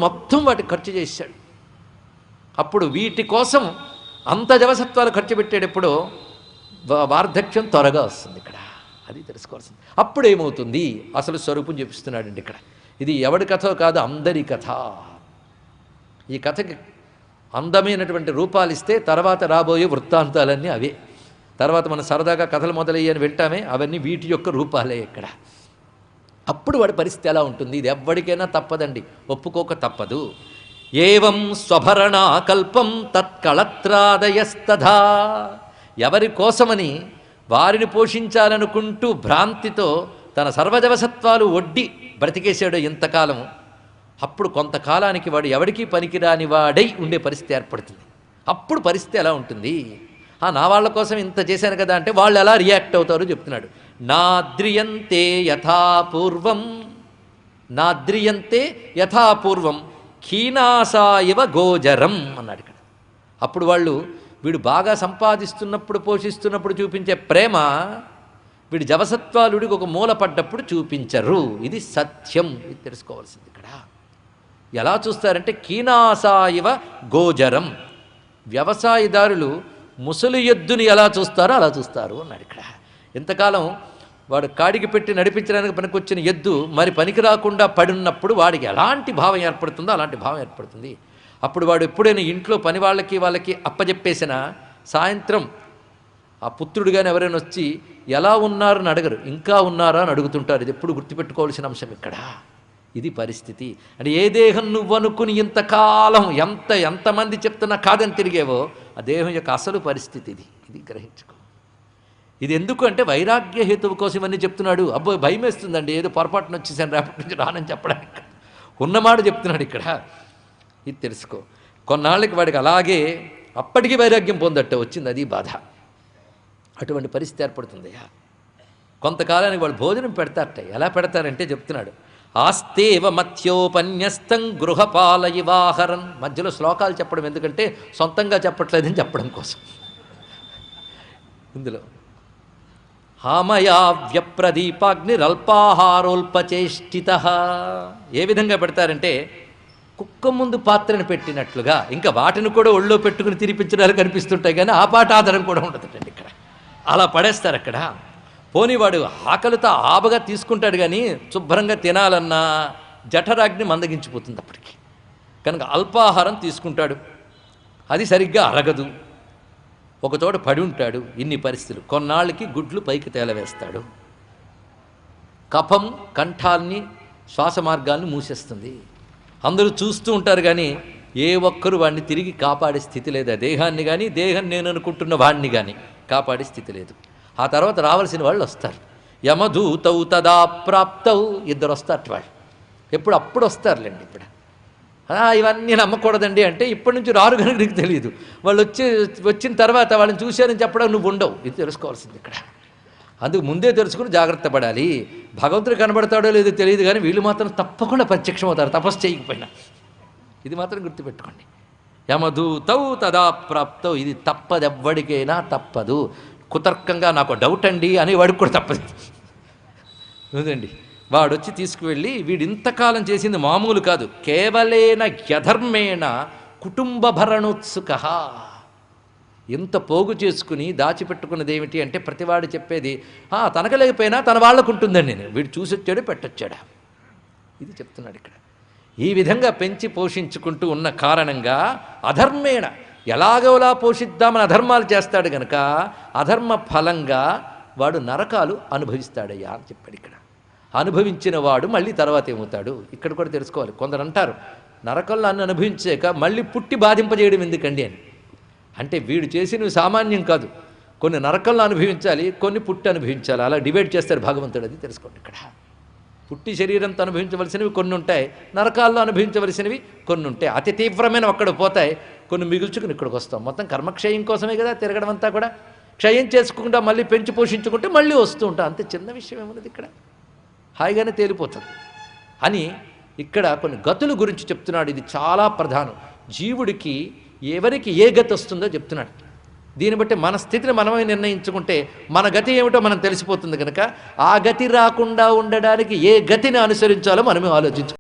మొత్తం వాటికి ఖర్చు చేశాడు. అప్పుడు వీటి కోసం అంత జవసత్వాలు ఖర్చు పెట్టేటప్పుడు వార్ధక్యం త్వరగా వస్తుంది. ఇక్కడ అది తెలుసుకోవాల్సింది. అప్పుడు ఏమవుతుంది అసలు స్వరూపం చూపిస్తున్నాడండి ఇక్కడ. ఇది ఎవడి కథో కాదు, అందరి కథ. ఈ కథకి అందమైనటువంటి రూపాలు ఇస్తే తర్వాత రాబోయే వృత్తాంతాలన్నీ అవే. తర్వాత మనం సరదాగా కథలు మొదలయ్యని వింటామే, అవన్నీ వీటి యొక్క రూపాలే ఇక్కడ. అప్పుడు వాడి పరిస్థితి ఎలా ఉంటుంది? ఇది ఎవ్వడికైనా తప్పదండి, ఒప్పుకోక తప్పదు. ఏవం స్వభరణాకల్పం తత్కళత్రాదయస్తథా. ఎవరి కోసమని వారిని పోషించాలనుకుంటూ భ్రాంతితో తన సర్వజవసత్వాలు ఒడ్డి బ్రతికేశాడు ఇంతకాలం. అప్పుడు కొంతకాలానికి వాడు ఎవడికి పనికిరాని వాడై ఉండే పరిస్థితి ఏర్పడుతుంది. అప్పుడు పరిస్థితి ఎలా ఉంటుంది? నా వాళ్ళ కోసం ఇంత చేశాను కదా అంటే వాళ్ళు ఎలా రియాక్ట్ అవుతారో చెప్తున్నాడు. నాద్రియంతే యథాపూర్వం, నాద్రియంతే యథాపూర్వం ఖీనాసా ఇవ గోజరం అన్నాడు ఇక్కడ. అప్పుడు వాళ్ళు వీడు బాగా సంపాదిస్తున్నప్పుడు పోషిస్తున్నప్పుడు చూపించే ప్రేమ వీడి జవసత్వాలుడికి ఒక మూల పడ్డప్పుడు చూపించరు. ఇది సత్యం, ఇది తెలుసుకోవాల్సింది ఇక్కడ. ఎలా చూస్తారంటే కీనాసా ఇవ గోజరం. వ్యవసాయదారులు ముసలి ఎద్దుని ఎలా చూస్తారో అలా చూస్తారు అన్నాడు ఇక్కడ. ఎంతకాలం వాడు కాడికి పెట్టి నడిపించడానికి పనికొచ్చిన ఎద్దు మరి పనికి రాకుండా పడినప్పుడు వాడికి ఎలాంటి భావం ఏర్పడుతుందో అలాంటి భావం ఏర్పడుతుంది. అప్పుడు వాడు ఎప్పుడైనా ఇంట్లో పని వాళ్ళకి అప్పచెప్పేసిన సాయంత్రం ఆ పుత్రుడు కానీ ఎవరైనా వచ్చి ఎలా ఉన్నారని అడగరు, ఇంకా ఉన్నారా అని అడుగుతుంటారు. ఇది ఎప్పుడు గుర్తుపెట్టుకోవాల్సిన అంశం ఇక్కడ. ఇది పరిస్థితి. అంటే ఏ దేహం నువ్వు అనుకుని ఇంతకాలం ఎంతమంది చెప్తున్నా కాదని తిరిగేవో ఆ దేహం యొక్క అసలు పరిస్థితి ఇది గ్రహించుకో. ఇది ఎందుకు అంటే వైరాగ్య హేతువు కోసం ఇవన్నీ చెప్తున్నాడు. అబ్బో భయం వేస్తుందండి, ఏదో పొరపాటున వచ్చేసాను రేపటి నుంచి రానని చెప్పడానికి ఉన్నమాట చెప్తున్నాడు ఇక్కడ. ఇది తెలుసుకో. కొన్నాళ్ళకి వాడికి అలాగే అప్పటికీ వైరాగ్యం పొందట్ట వచ్చింది, అది బాధ. అటువంటి పరిస్థితి ఏర్పడుతుంది. కొంతకాలానికి వాళ్ళు భోజనం పెడతారట. ఎలా పెడతారంటే చెప్తున్నాడు. ఆస్తేవ మత్యోపన్యస్తం గృహపాలయివాహరన్. మధ్యలో శ్లోకాలు చెప్పడం ఎందుకంటే సొంతంగా చెప్పట్లేదని చెప్పడం కోసం. ఇందులో హామయా వ్యప్రదీపాగ్నిరల్పాహారోల్పచేష్టిత. ఏ విధంగా పెడతారంటే కుక్క ముందు పాత్రను పెట్టినట్లుగా. ఇంకా వాటిని కూడా ఒళ్ళో పెట్టుకుని తినిపించడానికి కనిపిస్తుంటాయి కానీ ఆ పాట ఆధారం కూడా ఉండదండి ఇక్కడ. అలా పడేస్తారు అక్కడ. పోనివాడు ఆకలితో ఆబగా తీసుకుంటాడు కానీ శుభ్రంగా తినాలన్నా జఠరాగ్ని మందగించిపోతుంది అప్పటికి. కనుక అల్పాహారం తీసుకుంటాడు, అది సరిగ్గా అరగదు, ఒకచోట పడి ఉంటాడు. ఇన్ని పరిస్థితులు. కొన్నాళ్ళకి గుడ్లు పైకి తేలవేస్తాడు. కఫం కంఠాల్ని శ్వాస మార్గాల్ని మూసేస్తుంది. అందరూ చూస్తూ ఉంటారు కానీ ఏ ఒక్కరు వాడిని తిరిగి కాపాడే స్థితి లేదు. దేహాన్ని కానీ దేహం నేను అనుకుంటున్న వాడిని కానీ కాపాడే స్థితి లేదు. ఆ తర్వాత రావాల్సిన వాళ్ళు వస్తారు. యమదూతౌ తదా ప్రాప్తౌ, ఇద్దరు వస్తారు వాళ్ళు. అప్పుడు వస్తారులేండి. ఇప్పుడు ఇవన్నీ నమ్మకూడదండి అంటే ఇప్పటి నుంచి రారు కనుక నీకు తెలియదు. వాళ్ళు వచ్చిన తర్వాత వాళ్ళని చూశారని చెప్పడం నువ్వు ఉండవు. ఇది తెలుసుకోవాల్సింది ఇక్కడ. అందుకు ముందే తెలుసుకుని జాగ్రత్త పడాలి. భగవంతుడు కనబడతాడో లేదో తెలియదు కానీ వీళ్ళు మాత్రం తప్పకుండా ప్రత్యక్షం అవుతారు, తపస్సు చేయకపోయినా. ఇది మాత్రం గుర్తుపెట్టుకోండి. యమదూతౌ తదా ప్రాప్తౌ. ఇది తప్పదెవ్వడికైనా తప్పదు. కుతర్కంగా నాకు డౌట్ అండి అని వాడికి కూడా తప్పదు. చూడండి, వాడు వచ్చి తీసుకువెళ్ళి వీడు ఇంతకాలం చేసింది మామూలు కాదు. కేవలేన యధర్మేణ కుటుంబ భరణోత్సుక. ఎంత పోగు చేసుకుని దాచిపెట్టుకున్నది ఏమిటి అంటే ప్రతివాడు చెప్పేది తనకు లేకపోయినా తన వాళ్ళకు ఉంటుందండి. నేను వీడు చూసొచ్చాడు పెట్టొచ్చాడా, ఇది చెప్తున్నాడు ఇక్కడ. ఈ విధంగా పెంచి పోషించుకుంటూ ఉన్న కారణంగా అధర్మేణ ఎలాగోలా పోషిద్దామని అధర్మాలు చేస్తాడు కనుక అధర్మ ఫలంగా వాడు నరకాలు అనుభవిస్తాడయ్యా అని చెప్పాడు ఇక్కడ. అనుభవించిన వాడు మళ్ళీ తర్వాత ఏమవుతాడు ఇక్కడ కూడా తెలుసుకోవాలి. కొందరు అంటారు నరకంలో అన్ని అనుభవించాక మళ్ళీ పుట్టి బాధింపజేయడం ఎందుకండి అని. అంటే వీడు చేసినవి సామాన్యం కాదు. కొన్ని నరకంలో అనుభవించాలి, కొన్ని పుట్టి అనుభవించాలి. అలా డివైడ్ చేస్తారు భగవంతుడు. అది తెలుసుకోండి ఇక్కడ. పుట్టి శరీరంతో అనుభవించవలసినవి కొన్ని ఉంటాయి, నరకాల్లో అనుభవించవలసినవి కొన్ని ఉంటాయి. అతి తీవ్రమైన అక్కడ పోతాయి, కొన్ని మిగుల్చుకుని ఇక్కడికి వస్తాం. మొత్తం కర్మక్షయం కోసమే కదా తిరగడం అంతా కూడా. క్షయం చేసుకుంటా మళ్ళీ పెంచి పోషించుకుంటే మళ్ళీ వస్తూ ఉంటాం. అంతే, చిన్న విషయం ఏమున్నది ఇక్కడ, హాయిగానే తేలిపోతుంది అని ఇక్కడ కొన్ని గతుల గురించి చెప్తున్నాడు. ఇది చాలా ప్రధానం. జీవుడికి ఎవరికి ఏ గతి వస్తుందో చెప్తున్నాడు. దీన్ని బట్టి మన స్థితిని మనమే నిర్ణయించుకుంటే మన గతి ఏమిటో మనం తెలిసిపోతుంది కనుక ఆ గతి రాకుండా ఉండడానికి ఏ గతిని అనుసరించాలో మనమే ఆలోచించుకోవాలి.